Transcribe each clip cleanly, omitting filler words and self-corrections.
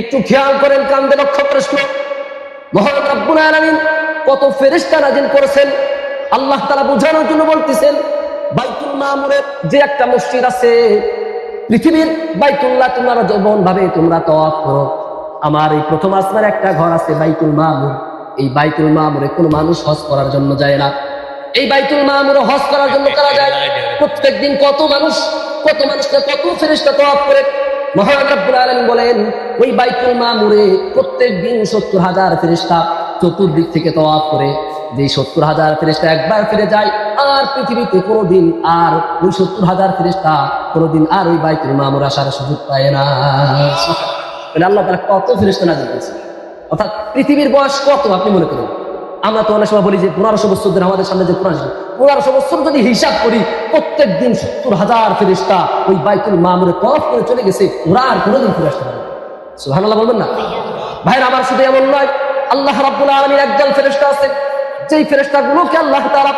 একটু খেয়াল করেন, কান্দে লক্ষ্য করে শুনুন। মহান রব্বুল আলামিন কত ফেরেশতা নাযিল করেছেন। আল্লাহ তাআলা বোঝানোর জন্য বলতেছেন, বাইতুল মামুরের যে একটা মসজিদ আছে, পৃথিবীর বাইতুল্লাহ তোমরা যেমন ভাবে তোমরা তাওয়াফ করো, আমার এই প্রথম আসমানে একটা ঘর আছে বাইতুল মামুর। এই বাইতুল মামুরে কোনো মানুষ হজ করার জন্য যায় না। এই বাইতুল মামুরে হজ করার জন্য কারা যায়? প্রত্যেকদিন কত মানুষকে কত ফেরেশতা তাওয়াফ করে। মহান রব্বুল আলামিন বলেন, ওই বাইতুল মামুরে প্রত্যেকদিন 70,000 ফেরেশতা চতুর্দিক থেকে তাওয়াফ করে। যে 70,000 ফেরেশতা একবার ফিরে যায়, আর পৃথিবীতে কোনোদিন আর ওই 70,000 ফেরেশতা কোনোদিন আর ওই বাইতুল মামুর আসার সুযোগ পায় না। আল্লাহ তাআলা কত ফেরেশতা নাযিল করেছে। অর্থাৎ পৃথিবীর বয়স কত আপনি মনে করেন? আমরা তো অনেক সময় বলি যে 1500 বছর ধরে আমাদের সামনে যে 1500 বছর যদি হিসাব করি, প্রত্যেক দিন 70,000 ফেরেশতা ওই বাইতুল মামুরে তওয়াফ করে চলে গেছে, ওরা আর কোনোদিন ফিরে আসতে পারে না। সুবহানাল্লাহ বলবেন না? ভাইরা আমার, শুধু এমন নয়, আল্লাহ রাব্বুল আলামিন একদল ফেরেশতা আছে, যেই ফেরেশতাগুলোকে আল্লাহ তাআলা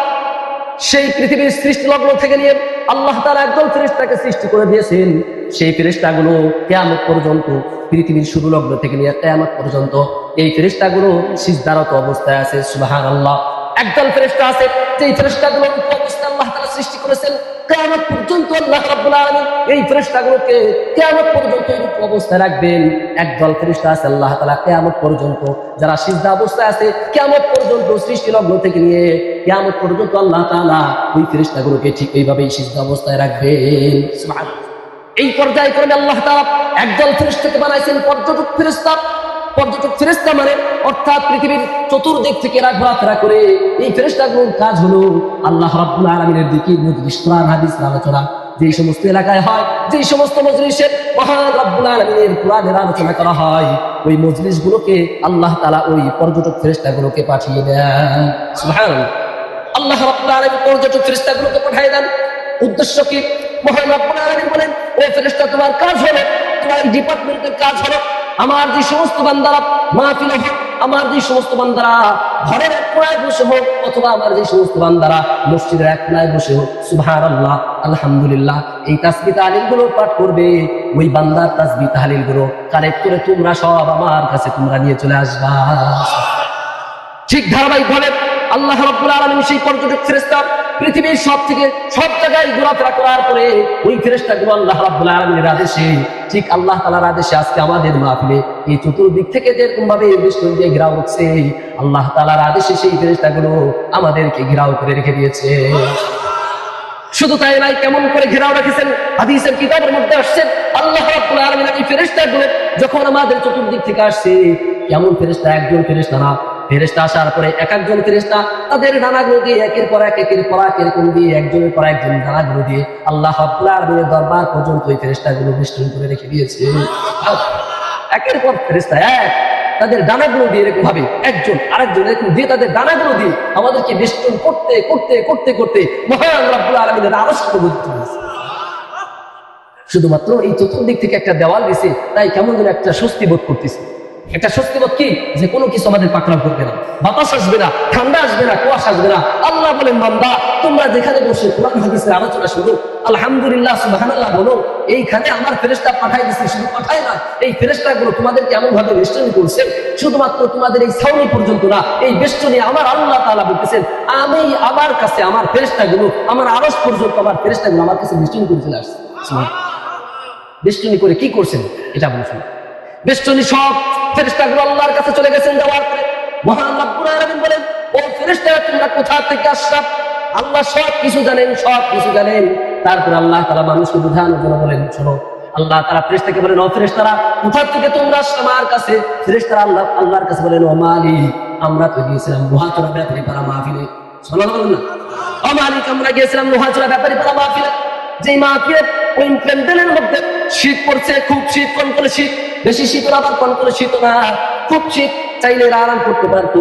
সেই পৃথিবীর সৃষ্টি লগ্ন থেকে নিয়ে আল্লাহ তাআলা একদল ফেরেশতাকে সৃষ্টি করে দিয়েছেন। সেই ফেরেশতাগুলো কিয়ামত পর্যন্ত, পৃথিবীর শুরু লগ্ন থেকে নিয়ে কিয়ামত পর্যন্ত এই ফেরেশতাগুলো সিজদারত অবস্থায় আছে। সুবহানাল্লাহ। একদল ফেরেশতা আছে, যেই ফেরেশতাগুলো অবস্থায় আল্লাহ তাআলা সৃষ্টি করেছেন, কিয়ামত পর্যন্ত আল্লাহ রাব্বুল আলামিন এই ফেরেশতাগুলোকে কিয়ামত পর্যন্ত এই অবস্থায় রাখবেন। একদল ফেরেশতা আছে আল্লাহ তাআলা কিয়ামত পর্যন্ত, যারা সিজদা অবস্থায় আছে, কিয়ামত পর্যন্ত সৃষ্টি লগ্ন থেকে নিয়ে কিয়ামত পর্যন্ত আল্লাহ তাআলা ওই ফেরেশতাগুলোকে ঠিক এইভাবেই সিজদা অবস্থায় রাখবেন। সুবহানাল্লাহ। এই পর্যায়ক্রমে আল্লাহ তাআলা একদল ফেরেশতাকে বানাইছেন পর্যটক ফেরেশতা। পর্যটক ফেরেশতা মানে অর্থাৎ পৃথিবীর চতুর্দিক থেকে এরা ঘোরাফেরা করে। এই ফেরেশতাগুলোর কাজ হলো আল্লাহ রাব্বুল আলামিনের দিকে মজলিস, কোরআন হাদিসের আলোচনা যেই সমস্ত এলাকায় হয়, যেই সমস্ত মজলিসে মহান রাব্বুল আলামিনের কোরআনের আলোচনা করা হয়, ওই মজলিসগুলোকে আল্লাহ তাআলা ওই পর্যটক ফেরেশতাগুলোকে পাঠিয়ে দেন। সুবহানাল্লাহ। আল্লাহ রাব্বুল আলামিন পর্যটক ফেরেশতাগুলোকে পাঠিয়ে দেন। উদ্দেশ্য কি? মহান রাব্বুল আলামিন বলেন, ও ফেরেশতা, তোমার কাজ হলো, তোমার ডিপার্টমেন্টের কাজ হলো, আমার যে সমস্ত বান্দারা মাহফিলে হোক, আমার যে সমস্ত বান্দারা ঘরের এক কোণায় বসে হোক, অথবা আমার যে সমস্ত বান্দারা মসজিদের এক কোণায় বসে হোক, সুবহানাল্লাহ, আলহামদুলিল্লাহ, এই তাসবিহ তাহলিলগুলো পাঠ করবে। ওই বান্দার তাসবিহ তাহলিলগুলো কালেক্ট করে তোমরা সব আমার কাছে তোমরা নিয়ে চলে আসবা। ঠিক ধারাবাহিকভাবে আল্লাহ রাব্বুল আলামিন সেই পর্যটক ফেরেশতা পৃথিবীর সব জায়গায় ঘোরাফেরা করার পরে ওই ফেরেশতাগুলো আল্লাহ রাব্বুল আলামিনের আদেশে, ঠিক আল্লাহ তাআলার আদেশে আজকে আমাদের মাহফিলে এই চতুর্দিক থেকে যেরকম ভাবে বেষ্টনী দিয়ে ঘেরাও হচ্ছে, আল্লাহ তাআলার আদেশে সেই ফেরেশতাগুলো আমাদেরকে ঘেরাও করে রেখে দিয়েছে। শুধু তাই নয়, কেমন করে ঘেরাও রেখেছেন হাদিসের কিতাবের মধ্যে আসছে, আল্লাহ রাব্বুল আলামিন এই ফেরেশতাগুলো যখন আমাদের চতুর্দিক থেকে আসছে, কেমন ফেরেশতা, একজন ফেরেশতা না, ফেরেশতা আসার পরে এক একজন ফেরেশতা তাদের ডানাগুলো দিয়ে একের পর এক এরকম দিয়ে একজনের পর একজন ডানাগুলো দিয়ে আল্লাহ রাব্বুল আলামিনের দরবার পর্যন্ত এই ফেরেশতাগুলো বেষ্টন করে রেখে দিয়েছে। একের পর ফেরেশতা এক, তাদের ডানাগুলো দিয়ে এরকম ভাবে একজন আরেকজন এরকম দিয়ে তাদের ডানাগুলো দিয়ে আমাদেরকে বেষ্টন করতে করতে করতে করতে মহান রাব্বুল আলামিনের আরশ পর্যন্ত চলে। শুধুমাত্র এই চতুর্দিক থেকে একটা দেওয়াল দিছে, তাই কেমন যেন একটা স্বস্তি বোধ করতেছে। একটা স্বস্তি বোধ কি? যে কোনো কিছু আমাদের পাকড়াও করবে না, বাতাস আসবে না, ঠান্ডা আসবে না, কুয়াশা আসবে না। আল্লাহ বলেন, বান্দা তোমরা যেখানে বসে কোরআন হাদিসের আলোচনা শুনো, আলহামদুলিল্লাহ, সুবহানাল্লাহ বলো, এইখানে আমার ফেরেশতা পাঠাই দিয়েছে। শুধু পাঠাই না, এই ফেরেশতাগুলো তোমাদেরকে এমন ভাবে বেষ্টনী করছেন, শুধুমাত্র তোমাদের এই ছাউনি পর্যন্ত না, এই বেষ্টনী আমার আল্লাহ তাআলা বলতেছেন, আমি আমার কাছে আমার ফেরেশতাগুলো, আমার আরশ পর্যন্ত আমার ফেরেশতাগুলো আমার কাছে বেষ্টনী করে চলে আসছে। বেষ্টনী করে কি করছেন এটা বলছেন। বেষ্টনী সব ফেরেশতাগুলো আল্লাহর কাছে চলে গেছেন। যাওয়ার পরে মহান রব্বুল আলামিন বলেন, ও ফেরেশতারা তোমরা কোথা থেকে আসছো? আল্লাহ সব কিছু জানেন। তারপর আল্লাহ তাআলা মানুষকে বোঝানোর জন্য বলেন, শোনো, আল্লাহ তাআলা ফেরেশতাকে বলেন, ও ফেরেশতারা কোথা থেকে তোমরা আসছো আমার কাছে? ফেরেশতারা আল্লাহর কাছে বলেন, ও মালিক, আমরা তো গিয়েছিলাম লোহাচড়া ব্যাপারী পাড়া মাহফিলে। সুবহানাল্লাহ বলেন না? ও মালিক, আমরা গিয়েছিলাম লোহাচড়া ব্যাপারী পাড়া মাহফিলে। যেই মাহফিলে ওই প্যান্ডেলের মধ্যে শীত পড়ছে, খুব শীত, কনকনে শীত, বেশি শীত না, আবার কনকনে শীত না, খুব শীত। চাইলে এরা আরাম করতে পারতো,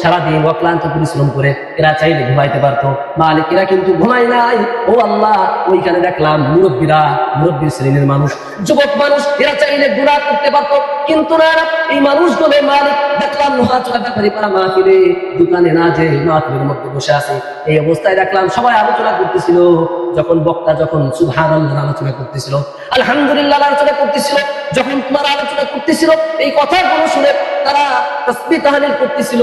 সারাদিন অক্লান্ত পরিশ্রম করে এরা চাইলে ঘুমাইতে পারতো। মালিক এরা কিন্তু ঘুমায় নাই। ও আল্লাহ, ওইখানে দেখলাম মুরব্বী শ্রেণীর মানুষ, যুবক মানুষ, এরা চাইলে গুনাহ করতে পারতো, কিন্তু না, এই মানুষগুলো মালিক দেখলাম নোহাচড়া ব্যাপারী পাড়া মাহফিলে, দোকানে না যে মাহফিলের মধ্যে বসে আছে। এই অবস্থায় দেখলাম সবাই আলোচনা করতেছিল। যখন বক্তা যখন সুবহানাল্লাহ আলোচনা করতেছিল, আলহামদুলিল্লাহ আলোচনা করতেছিল, যখন তোমার আলোচনা করতেছিল, এই কথাগুলো শুনে তারা তাসবিহ তাহলিল করতেছিল।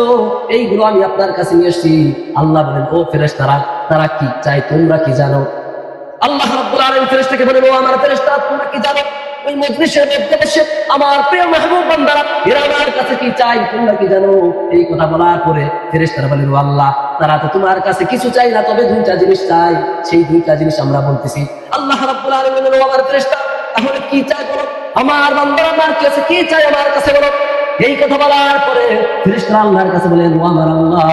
এইগুলো আমি আপনার কাছে নিয়ে এসেছি। আল্লাহ বলেন, ও ফেরেশতারা, তারা কি চায় তোমরা কি জানো? আল্লাহ রাব্বুল আলামিন ফেরেশতাকে বলেন, ও আমার ফেরেশতা, তোমরা কি জানো? ওই মজলিসের মধ্যে বসে আমার প্রিয় মাহবুব বান্দারা এরা আমার কাছে কি চাই তোমরা কি জানো? এই কথা বলার পরে ফেরেশতারা বলেন, ও আল্লাহ, তারা তো তোমার কাছে কিছু চাই না, তবে দুইটা জিনিস চাই। সেই দুইটা জিনিস আমরা বলতেছি। আল্লাহ রাব্বুল আলামিন বলেন, ও আমার ফেরেশতা, তাহলে কি চাই বলো? আমার বান্দারা আমার কাছে কি চাই আমার কাছে বলো। এই কথা বলার পরে ফেরেশতারা আল্লাহর কাছে বলেন, ও আমার আল্লাহ,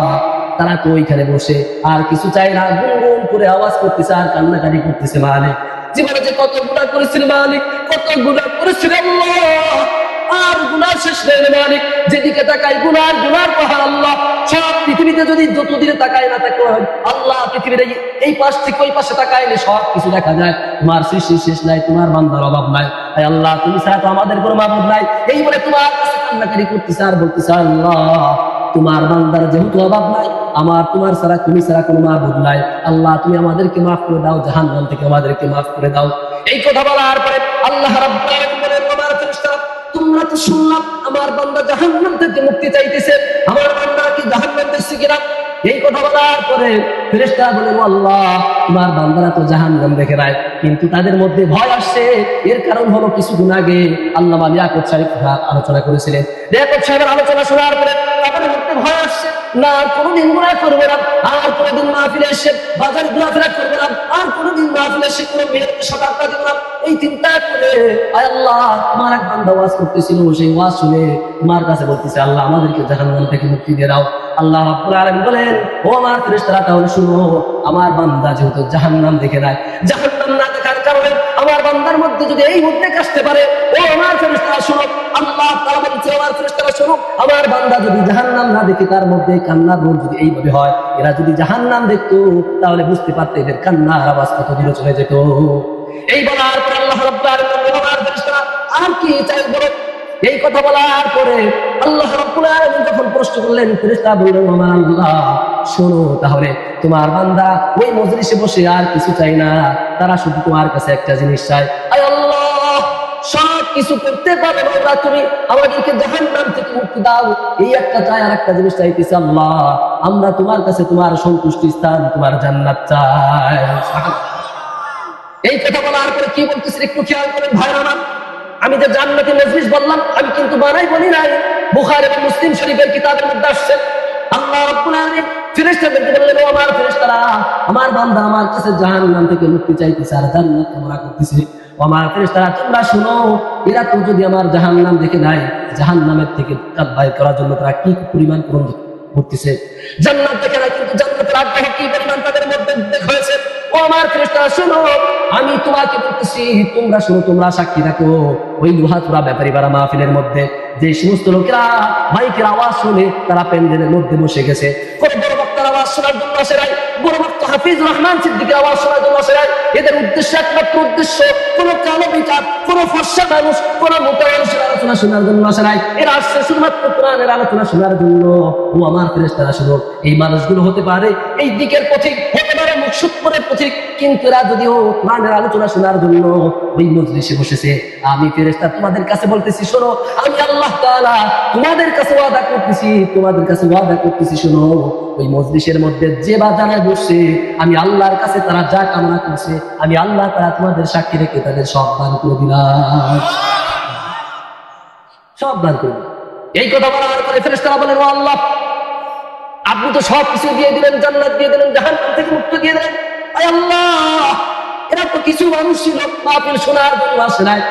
তারা তো ওইখানে বসে আর কিছু চাই না, গুনগুন করে আওয়াজ করতেছে আর কান্নাকাটি করতেছে। মালিক, জীবনে যে কত গুনাহ করেছিল মালিক, কত গুনাহ করেছিল আল্লাহ, আর গুনাহ শেষ নেই মালিক। যেদিকে তাকাই গুনার পাহাড় আল্লাহ। সব পৃথিবীতে যদি যত দিকে তাকাই না তাকে আল্লাহ, পৃথিবীর এই পাশ থেকে ওই পাশে তাকাইলে সব কিছু দেখা যায়। তোমার সৃষ্টির শেষ নাই, তোমার বান্দার অভাব নাই। তাই আল্লাহ, তুমি ছাড়া তো আমাদের কোনো মাবুদ নাই। এই বলে তোমার কাছে কান্নাকাটি করতেছে আর বলতেছে, আল্লাহ, তোমার বান্দার যেহেতু অভাব নাই, আমার তোমার ছাড়া, তুমি ছাড়া কোনো মাবুদ নাই। আল্লাহ, তুমি আমাদেরকে মাফ করে দাও, জাহান্নাম থেকে আমাদেরকে মাফ করে দাও। এই কথা বলার পরে আল্লাহ রাব্বুল আলামিন বলেন, আমার ফেরেশতারা, তোমরা তো শুনলাম আমার বান্দা জাহান্নাম থেকে মুক্তি চাইতেছে, আমার বান্দা কি জাহান্নাম দেখছে কিনা? এই কথা বলার পরে ফেরেশতারা বলেন, আল্লাহ, তোমার বান্দারা তো জাহান্নাম দেখে নাই, কিন্তু তাদের মধ্যে ভয় আসছে। এর কারণ হলো কিছুদিন আগে আল্লামা লিয়াকত সাহেব আলোচনা করেছিলেন। লিয়াকত সাহেবের আলোচনা শোনার পরে তাদের মধ্যে ভয় আসছে, না আর কোনোদিন গুনাহ করবে না, আর কোনোদিন মাহফিলে এসে বাজারে ঘোরাফেরা করবে না, আর কোনোদিন মাহফিলে এসে কোনো মেয়েকে সতর্কতা দিবে না। এই চিন্তা করে আয় আল্লাহ, তোমার এক বান্দা ওয়াজ করতেছিল, সেই ওয়াজ শুনে তোমার কাছে বলতেছে, আল্লাহ, আমাদেরকে জাহান্নাম থেকে মুক্তি দিয়ে দাও। আল্লাহ রাব্বুল আলামিন বলেন, ও আমার ফেরেশতারা, তাহলে শুনো, আমার বান্দা যেহেতু জাহান্নাম দেখে নাই, জাহান্নাম না দেখার কারণে আমার বান্দার মধ্যে যদি এই উদ্বেগ আসতে পারে, ও আমার ফেরেশতারা শুনো, আল্লাহ তাআলা বলছে, আমার ফেরেশতারা শুনো, আমার বান্দা যদি জাহান্নাম না দেখে তার মধ্যে কান্নার রোল যদি এইভাবে হয়, এরা যদি জাহান্নাম দেখতো তাহলে বুঝতে পারতে এদের কান্নার আওয়াজ কত দূরে চলে যেত। এই বলার পর আল্লাহ রাব্বুল আলামিন বলেন, আমার ফেরেশতারা, আর কি চাই বলো? এই কথা বলার পরে আল্লাহ রাব্বুল আলামিন যখন প্রশ্ন করলেন, ফেরেশতারা বললেন, আমার আল্লাহ, শোনো, তাহলে তোমার বান্দা ওই মজলিসে বসে আর কিছু চাই না, তারা শুধু তোমার কাছে একটা জিনিস চায়, আয় আল্লাহ, সব কিছু করতে পারো না তুমি, আমাদেরকে জাহান্নাম থেকে মুক্তি দাও। এই একটা চাই, আর একটা জিনিস চাইতেছে, আল্লাহ, আমরা তোমার কাছে তোমার সন্তুষ্টি স্থান, তোমার জান্নাত চাই। এই কথা বলার পরে কি বলতেছে একটু খেয়াল করেন ভাইরা আমার। আমি যে জান্নাতি মজলিস বললাম, আমি কিন্তু বানাই বলি নাই, বুখারী এবং মুসলিম শরীফের কিতাবের মধ্যে আসছে। আল্লাহ রাব্বুল আলামিন ফেরেশতাদেরকে বললেন, ও আমার ফেরেশতারা, আমার বান্দা আমার কাছে জাহান্নাম থেকে মুক্তি চাইতেছে আর জান্নাত কামনা করতেছে। ও আমার ফেরেশতারা, তোমরা শুনো, এরা তো যদি আমার জাহান্নাম দেখে নাই, জাহান্নামের থেকে বাইর করার জন্য তারা কি পরিমাণ পূরণ করতেছে। জান্নাত দেখে নাই, কিন্তু জান্নাতের আগ্রহ কি পরিমাণ তাদের মধ্যে হয়েছে। ও আমার ফেরেশতারা শুনো, আমি তোমাকে বলতেছি, তোমরা শুনো, তোমরা সাক্ষী রাখো। ওই লোহাচূড়া ব্যাপারী পাড়া মাহফিলের মধ্যে যে সমস্ত লোকেরা মাইকের আওয়াজ শুনে তারা প্যান্ডেলের মধ্যে বসে গেছে, কোন বড় বক্তার আওয়াজ শোনার জন্য আসে নাই, বড় বক্তা হাফিজুর রহমান সিদ্দিকীর আওয়াজ শোনার জন্য আসে নাই। এদের উদ্দেশ্য, একমাত্র উদ্দেশ্য, কোন কালো বিচার, কোন ফর্সা মানুষ, কোন মোটা মানুষের আলোচনা শোনার জন্য আসে নাই। এরা আসছে শুধুমাত্র কোরআনের আলোচনা শোনার জন্য। ও আমার ফেরেশতারা শুনো, এই মানুষগুলো হতে পারে এই দিকের পথিক, হতে পারে মুকসুদপুরের পথিক, কিন্তু এরা যদিও কোরআনের আলোচনা শোনার জন্য ওই মজলিসে বসেছে, আমি ফেরেশতা তোমাদের কাছে বলতেছি, শোনো, আমি আল্লাহ তাআলা তোমাদের কাছে ওয়াদা করতেছি, শোনো, ওই মজলিসের মধ্যে যে বা যারা বসে আমি আল্লাহর কাছে তারা যা কামনা করছে, আমি আল্লাহ তাআলা তোমাদের সাক্ষী রেখে তাদের সব দান করে দিলাম, সব দান করে দিলাম। এই কথা বলার পরে ফেরেশতারা বলেন, ও আল্লাহ, আপনি তো সব কিছু দিয়ে দিলেন, জান্নাত দিয়ে দিলেন, জাহান্নাম থেকে মুক্তি দিয়ে দিলেন, আয় আল্লাহ, এরা তো কিছু মানুষ ছিল মাহফিল শোনার জন্য আসে নাই,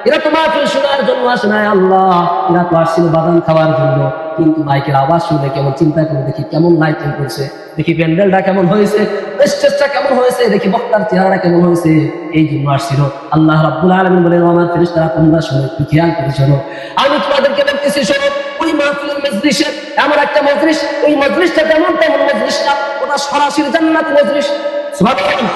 এরা তো মাহফিল শোনার জন্য আসে নাই আল্লাহ, এরা তো আসছিল বাদাম খাওয়ার জন্য। কিন্তু মাইকের আওয়াজ শুনে কেমন চিন্তা করে দেখি কেমন লাইটিং করছে, দেখি প্যান্ডেলটা কেমন হয়েছে, স্টেজটা কেমন হয়েছে, দেখি বক্তার চেহারা কেমন হয়েছে, এই জন্য আসছিল। আল্লাহ রাব্বুল আলামিন বলেন, আমার ফেরেশতারা, তোমরা শোনো, একটু খেয়াল করে শোনো, আমি তোমাদেরকে বলতেছি, শোনো, ওই মাহফিলের মজলিসে এমন একটা মজলিস, ওই মজলিসটা যেমন তেমন মজলিস না, ওটা সরাসরি জান্নাতি মজলিস। সুবহানাল্লাহ।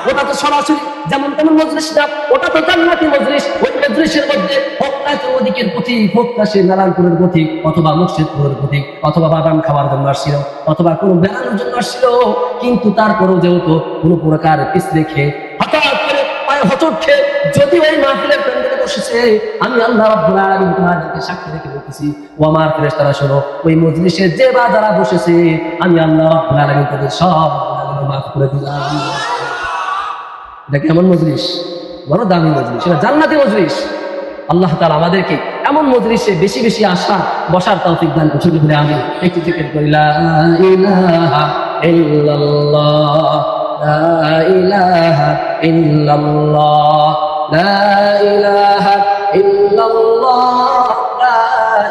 ওটা তো সরাসরি যেমন তেমন মজলিস না, ওটা তো জান্নাতি মজলিস। ওই মজলিসের মধ্যে হোক না ওদিকের পথিক, হোক না সে নারায়ণপুরের পথিক, অথবা মুর্শিদপুরের পথিক, অথবা বাদাম খাওয়ার জন্য আসছিল, অথবা কোনো বেড়ানোর জন্য আসছিল, কিন্তু তারপরেও যেহেতু কোনো প্রকার পিছলে খেয়ে হঠাৎ করে পায়ে হোঁচট খেয়ে যদি ওই মাহফিলের প্যান্ডেলে বসেছে, আমি আল্লাহ রাব্বুল আলামিন তোমাদেরকে সাক্ষী রেখে বলতেছি, ও আমার ফেরেশতারা শোনো, ওই মজলিসে যে বা যারা বসেছে আমি আল্লাহ রাব্বুল আলামিন তাদের সব গুনাহ মাফ করে দিলাম। এটা কেমন মজলিস? বড় দামি মজলিস, এটা জান্নাতি মজলিস। আল্লাহ তাআলা আমাদেরকে এমন মজলিসে বেশি বেশি আসা বসার তৌফিক দান করুন বলে আমি একটু জিকির করি, লা ইলাহা ইল্লাল্লাহ, লা ইলাহা ইল্লাল্লাহ, লা ইলাহা ইল্লাল্লাহ, লা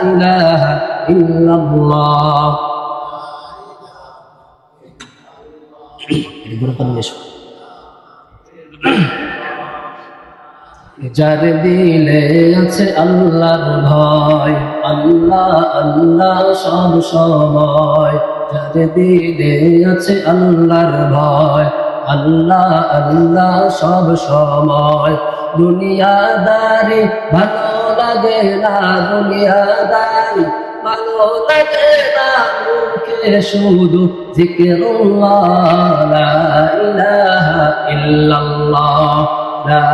ইলাহা ইল্লাল্লাহ। যার দিলে আছে আল্লাহর ভয়, আল্লাহ আল্লাহ সব সময়। যার দিলে আছে আল্লাহর ভয়, আল্লাহ আল্লাহ সব সময়। দুনিয়াদারি ভালো লাগে না, দুনিয়াদারি ভালো লাগে না, মুখে শুধু জিকিরুল্লাহ, লা ইলাহা ইল্লাল্লাহ, লা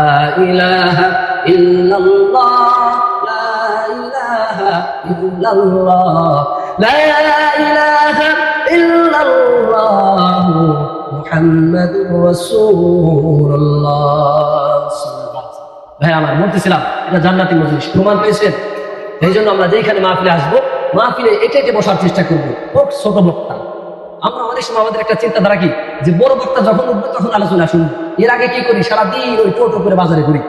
ইলাহা ইল্লাল্লাহ, লা ইলাহা ইল্লাল্লাহ, লা ইলাহা ইল্লাল্লাহ, মুহাম্মাদুর রাসূলুল্লাহ। ভাই আমার বলতেছিলাম এটা জান্নাতি মজলিস, প্রমাণ পেয়েছেন? এই জন্য আমরা যেখানে মাহফিলে আসবো, মাহফিলে এটাকে বসার চেষ্টা করবো, হোক ছোট বক্তা। আমরা অনেক সময় আমাদের একটা চিন্তাধারা কি, যে বড় বক্তা যখন উঠবে তখন আলোচনা শুনবো, এর আগে কি করি, সারাদিন ওই টোটো করে বাজারে ঘুরি।